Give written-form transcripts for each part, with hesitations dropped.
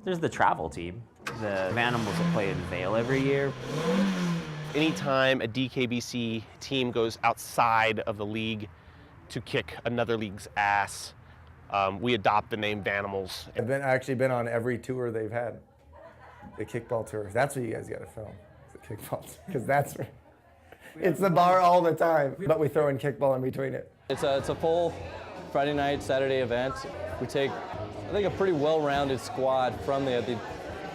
There's the travel team. The Vanimals will play in Vail every year. Anytime a DKBC team goes outside of the league to kick another league's ass, we adopt the name Vanimals. I've actually been on every tour they've had, the kickball tour. That's what you guys got to film, the kickball, because that's it's the bar all the time, but we throw in kickball in between it. It's a full Friday night, Saturday event. We take, I think, a pretty well-rounded squad from the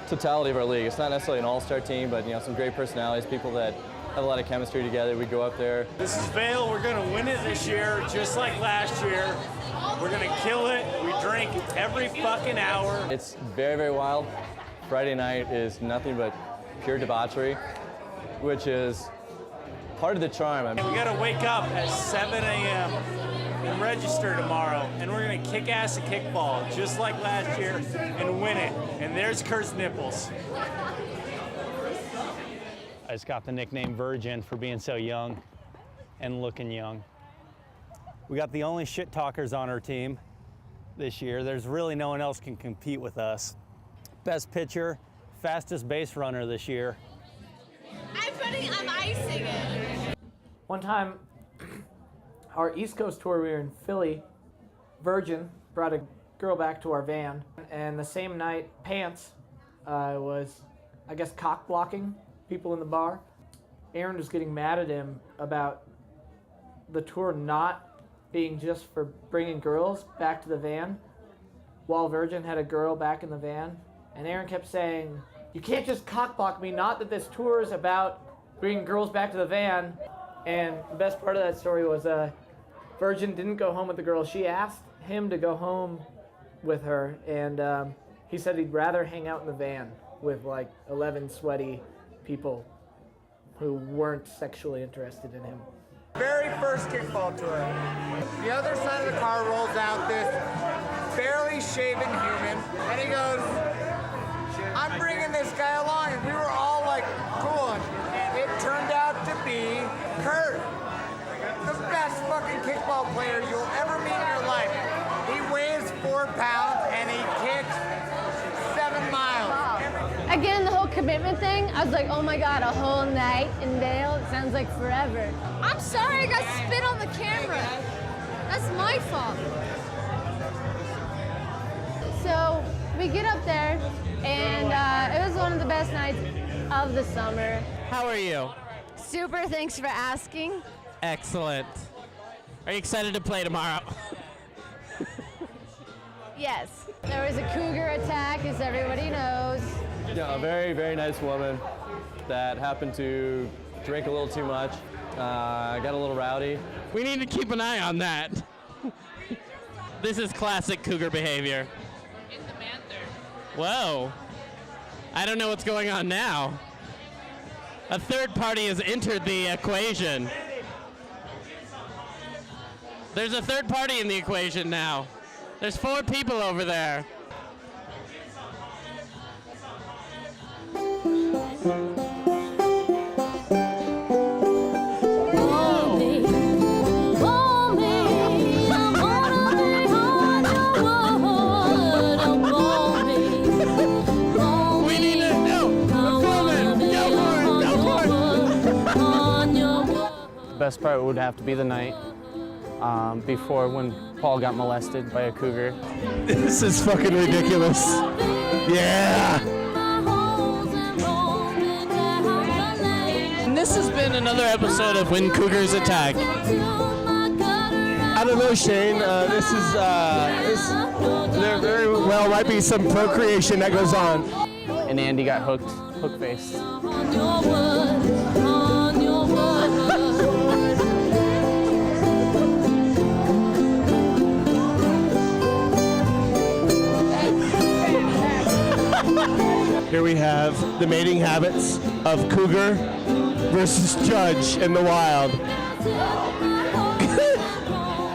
totality of our league. It's not necessarily an all-star team, but some great personalities, people that have a lot of chemistry together. We go up there. This is Vail. We're going to win it this year, just like last year. We're going to kill it. We drink every fucking hour. It's very, very wild. Friday night is nothing but pure debauchery, which is part of the charm. We got to wake up at 7 a.m. and register tomorrow, and we're going to kick ass at kickball, just like last year, and win it. And there's Kurt's nipples. I just got the nickname Virgin for being so young and looking young. We got the only shit talkers on our team this year. There's really no one else can compete with us. Best pitcher, fastest base runner this year. I'm icing it. One time, our East Coast tour, we were in Philly. Virgin brought a girl back to our van, and the same night, Pants was, I guess, cock blocking people in the bar. Aaron was getting mad at him about the tour not being just for bringing girls back to the van, while Virgin had a girl back in the van. And Aaron kept saying, "You can't just cock block me, not that this tour is about bringing girls back to the van." And the best part of that story was Virgin didn't go home with the girl. She asked him to go home with her, and he said he'd rather hang out in the van with like 11 sweaty people who weren't sexually interested in him. Very first kickball tour. The other side of the car rolls out this barely shaven human, and he goes, "I'm bringing this guy along," and we were all like, cool. And it turned out to be Kurt, the best fucking kickball player you'll ever meet in your life. He weighs 4 pounds and he kicks 7 miles. Again, the whole commitment thing, I was like, oh my God, a whole night in Vail? It sounds like forever. I'm sorry I got spit on the camera. That's my fault. So we get up there, and it was one of the best nights of the summer. How are you? Super, thanks for asking. Excellent. Are you excited to play tomorrow? Yes. There was a cougar attack, as everybody knows. Yeah, a very, very nice woman that happened to drink a little too much, got a little rowdy. We need to keep an eye on that. This is classic cougar behavior. In the Manther. Whoa. I don't know what's going on now. A third party has entered the equation. There's a third party in the equation now. There's 4 people over there. The best part would have to be the night before, when Paul got molested by a cougar. This is fucking ridiculous. Yeah! And this has been another episode of When Cougars Attack. I don't know, Shane. There very well might be some procreation that goes on. And Andy got hook-faced. Here we have the mating habits of cougar versus judge in the wild.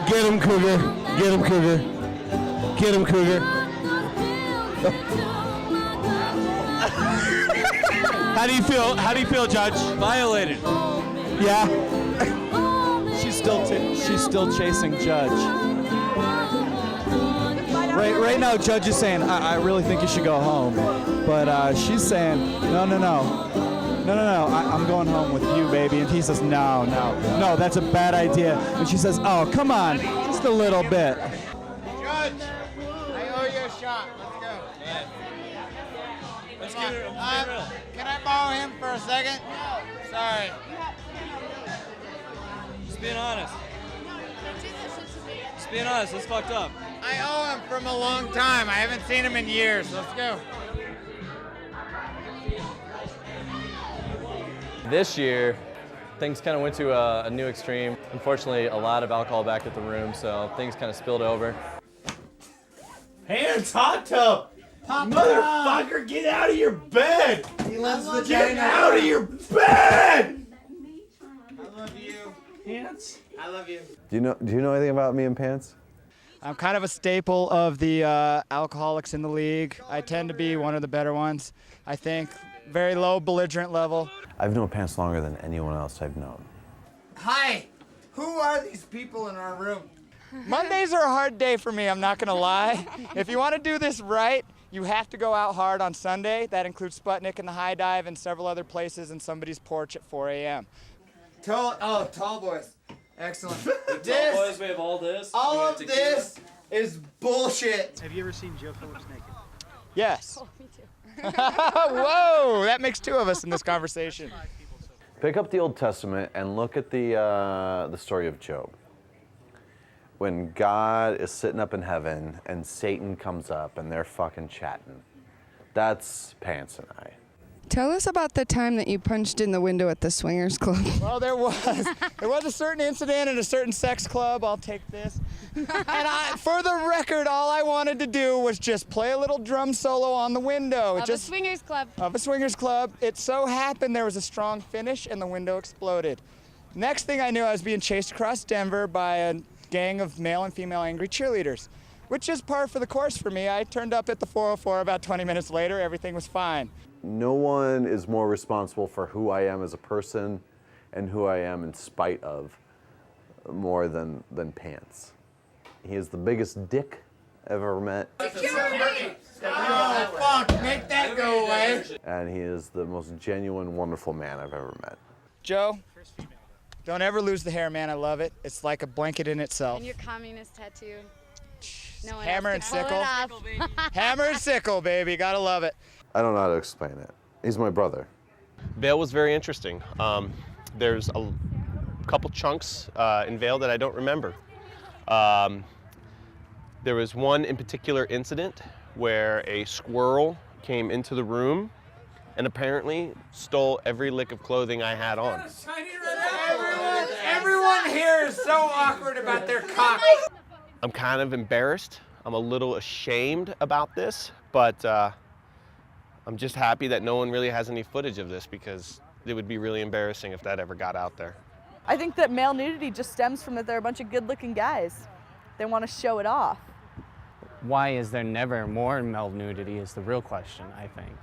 Get him, cougar. Get him, cougar. Get him, cougar. How do you feel? How do you feel, Judge? Violated. Yeah. She's still chasing Judge. Right now, Judge is saying, I really think you should go home. But she's saying, no, I'm going home with you, baby. And he says, no, that's a bad idea. And she says, oh, come on, just a little bit. Judge, I owe you a shot. Let's go. Let's get it. Can I borrow him for a second? Sorry. Just being honest. Just being honest, it's fucked up. I owe him from a long time. I haven't seen him in years. Let's go. This year, things kind of went to a new extreme. Unfortunately, a lot of alcohol back at the room, so things kind of spilled over. Hands, hot tub! Motherfucker, get out of your bed! He loves the Get out of your bed! I love you. Hands? I love you. Do you know anything about me and Pants? I'm kind of a staple of the alcoholics in the league. I tend to be one of the better ones, I think. Very low belligerent level. I've known Pants longer than anyone else I've known. Hi. Who are these people in our room? Mondays are a hard day for me, I'm not gonna lie. If you want to do this right, you have to go out hard on Sunday. That includes Sputnik and the High Dive and several other places and somebody's porch at 4 a.m. Tall boys. Excellent. Tall boys, we have all this. All of this is bullshit. Have you ever seen Joe Phillips naked? Yes. Oh, me too. Whoa, that makes two of us in this conversation. Pick up the Old Testament and look at the story of Job. When God is sitting up in heaven and Satan comes up and they're fucking chatting. That's Pants and I. Tell us about the time that you punched in the window at the swingers club. Well, there was a certain incident at a certain sex club. I'll take this. And for the record, all I wanted to do was just play a little drum solo on the window. Of a swingers club. Of a swingers club. It so happened there was a strong finish and the window exploded. Next thing I knew, I was being chased across Denver by a gang of male and female angry cheerleaders, which is par for the course for me. I turned up at the 404 about 20 minutes later. Everything was fine. No one is more responsible for who I am as a person and who I am in spite of more than Pants. He is the biggest dick I've ever met. Security! Oh, fuck. Make that go away. And he is the most genuine, wonderful man I've ever met. Joe, don't ever lose the hair, man. I love it. It's like a blanket in itself. And your communist tattoo. No one Hammer and else can pull sickle. it off. Hammer and sickle, baby. Gotta love it. I don't know how to explain it. He's my brother. Vail was very interesting. There's a couple chunks in Vail that I don't remember. There was one in particular incident where a squirrel came into the room and apparently stole every lick of clothing I had on. Everyone here is so awkward about their cock. I'm kind of embarrassed. I'm a little ashamed about this, but I'm just happy that no one really has any footage of this because it would be really embarrassing if that ever got out there. I think that male nudity just stems from that they're a bunch of good-looking guys. They want to show it off. Why is there never more male nudity is the real question, I think.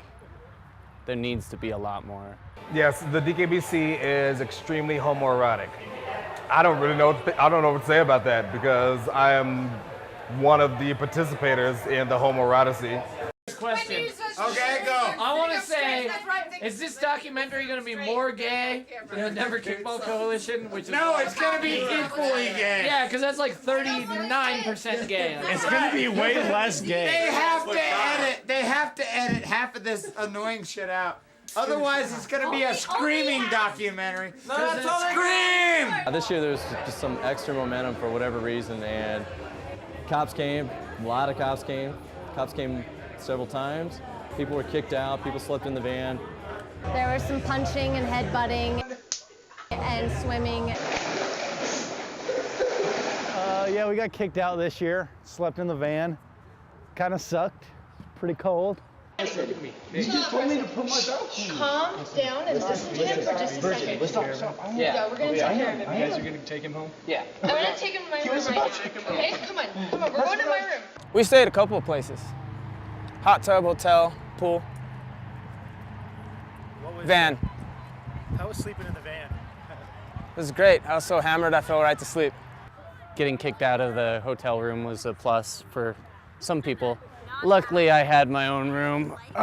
There needs to be a lot more. Yes, the DKBC is extremely homoerotic. I don't really know I don't know what to say about that because I am one of the participators in the homoeroticy. Question. Okay, go. I want to say, is this documentary going to be more gay than the Denver Kickball Coalition? Which is No, it's going to be equally gay. Yeah, because that's like 39% gay. It's gonna be way less gay. They have to edit half of this annoying shit out. Otherwise, it's going to be a screaming documentary. Scream! This year there was just some extra momentum for whatever reason, and cops came, a lot of cops came. Cops came several times. People were kicked out, people slept in the van. There was some punching and headbutting and swimming. Yeah, we got kicked out this year. Slept in the van. Kind of sucked. Pretty cold. You just told me to put my belt on. Calm down and listen to him for just a second. Yeah, we're gonna take care of him. You guys are gonna take him home? Yeah. I'm gonna take him to my room right now. Okay, come on, we're going to my room. We stayed at a couple of places. Hot tub, hotel, pool. Van. How was sleeping in the van? It was great. I was so hammered I fell right to sleep. Getting kicked out of the hotel room was a plus for some people. Luckily, I had my own room. So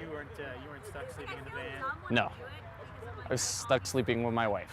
you weren't stuck sleeping in the van? No, I was stuck sleeping with my wife.